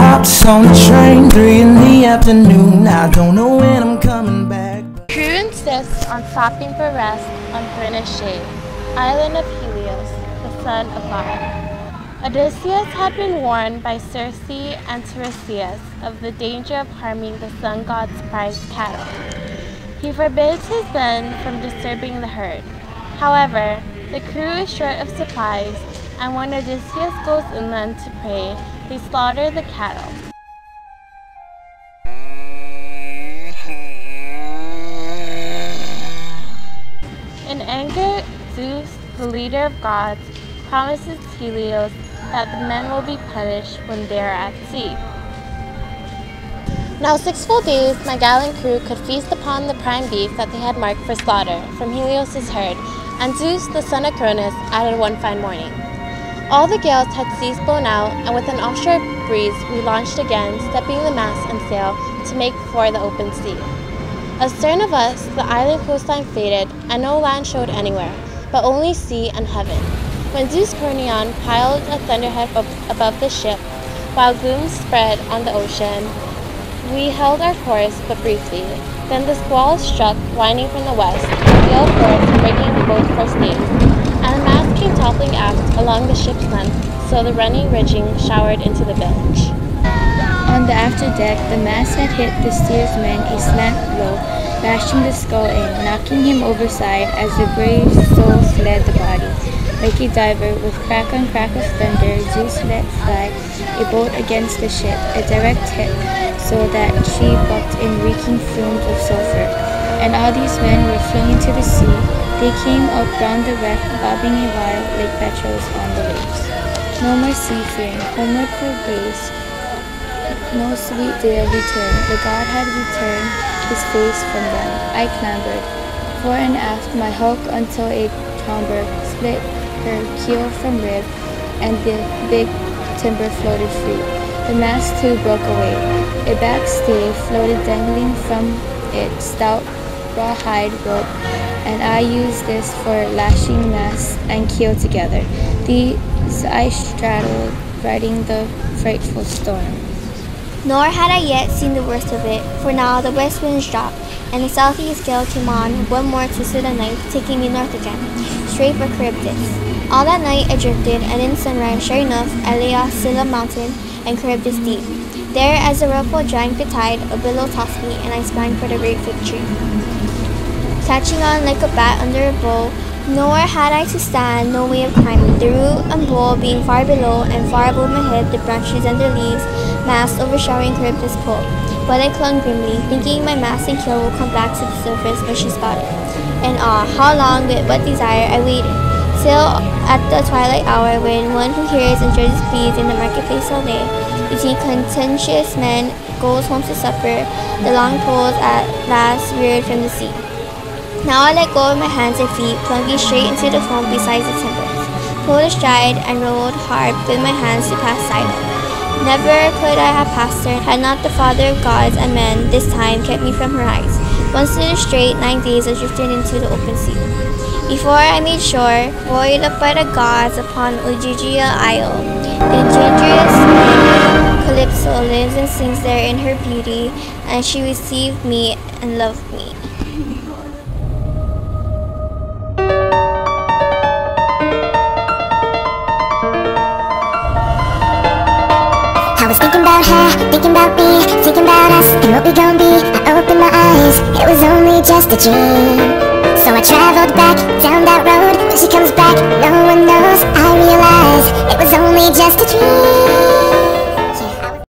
hops on the train, 3 in the afternoon. I don't know when I'm coming back. Crew insists on stopping for rest on Furnace Shade, island of Helios, the son of God. Odysseus had been warned by Circe and Tiresias of the danger of harming the sun god's prized cattle. He forbids his men from disturbing the herd. However, the crew is short of supplies, and when Odysseus goes inland to pray, they slaughter the cattle. In anger, Zeus, the leader of gods, promises Helios that the men will be punished when they are at sea. Now 6 full days my gallant crew could feast upon the prime beef that they had marked for slaughter from Helios' herd, and Zeus, the son of Cronus, added one fine morning. All the gales had ceased blown out, and with an offshore breeze we launched again, stepping the mast and sail to make for the open sea. Astern of us, the island coastline faded, and no land showed anywhere, but only sea and heaven. When Zeus Cronion piled a thunderhead above the ship, while gloom spread on the ocean, we held our course but briefly. Then the squall struck, whining from the west, the gale forth, breaking the boat for steam, and a mast came toppling aft along the ship's length, so the running rigging showered into the bilge. On the afterdeck, the mast had hit the steersman a slant blow, bashing the skull in, knocking him overside as the brave soul fled the body. Like a diver, with crack on crack of thunder, Zeus let fly a bolt against the ship, a direct hit, so that she bucked in reeking fumes of sulfur. And all these men were flung into the sea. They came up round the wreck, bobbing a while like petrels on the waves. No more seafaring, homeward for grace, no sweet day of return. The god had returned his face from them. I clambered fore and aft my hulk until a tomber split her keel from rib, and the big timber floated free. The mast too broke away. A backstay floated dangling from it, stout rawhide rope, and I used this for lashing mast and keel together. These I straddled, riding the frightful storm. Nor had I yet seen the worst of it, for now the west winds dropped, and the southeast gale came on, one more twist of the knife, taking me north again, straight for Charybdis. All that night I drifted, and in sunrise, sure enough, I lay off Scylla mountain and Charybdis deep. There, as the whirlpool drank the tide, a billow tossed me, and I sprang for the great fig tree. Catching on like a bat under a bow, nor had I to stand, no way of climbing, the root and bole being far below, and far above my head the branches and their leaves, massed overshowering Charybdis pole. But I clung grimly, thinking my mast and keel will come back to the surface when she spotted. And ah, how long with what desire I waited, till at the twilight hour, when one who hears and judges pleas in the marketplace all day, between contentious men, goes home to supper, the long poles at last reared from the sea. Now I let go of my hands and feet, plunging straight into the foam beside the timbers, pulled astride and rolled hard with my hands to pass side on. Never could I have passed her, had not the Father of gods and men this time kept me from her eyes. Once in a straight 9 days I drifted into the open sea. Before I made shore, buoyed up by the gods upon Ogygia Isle, the dangerous Calypso lives and sings there in her beauty, and she received me and loved me. I was thinking about her, thinking about me, thinking about us and what we gon' be. I opened my eyes, it was only just a dream. So I traveled back down that road. When she comes back, no one knows. I realize it was only just a dream.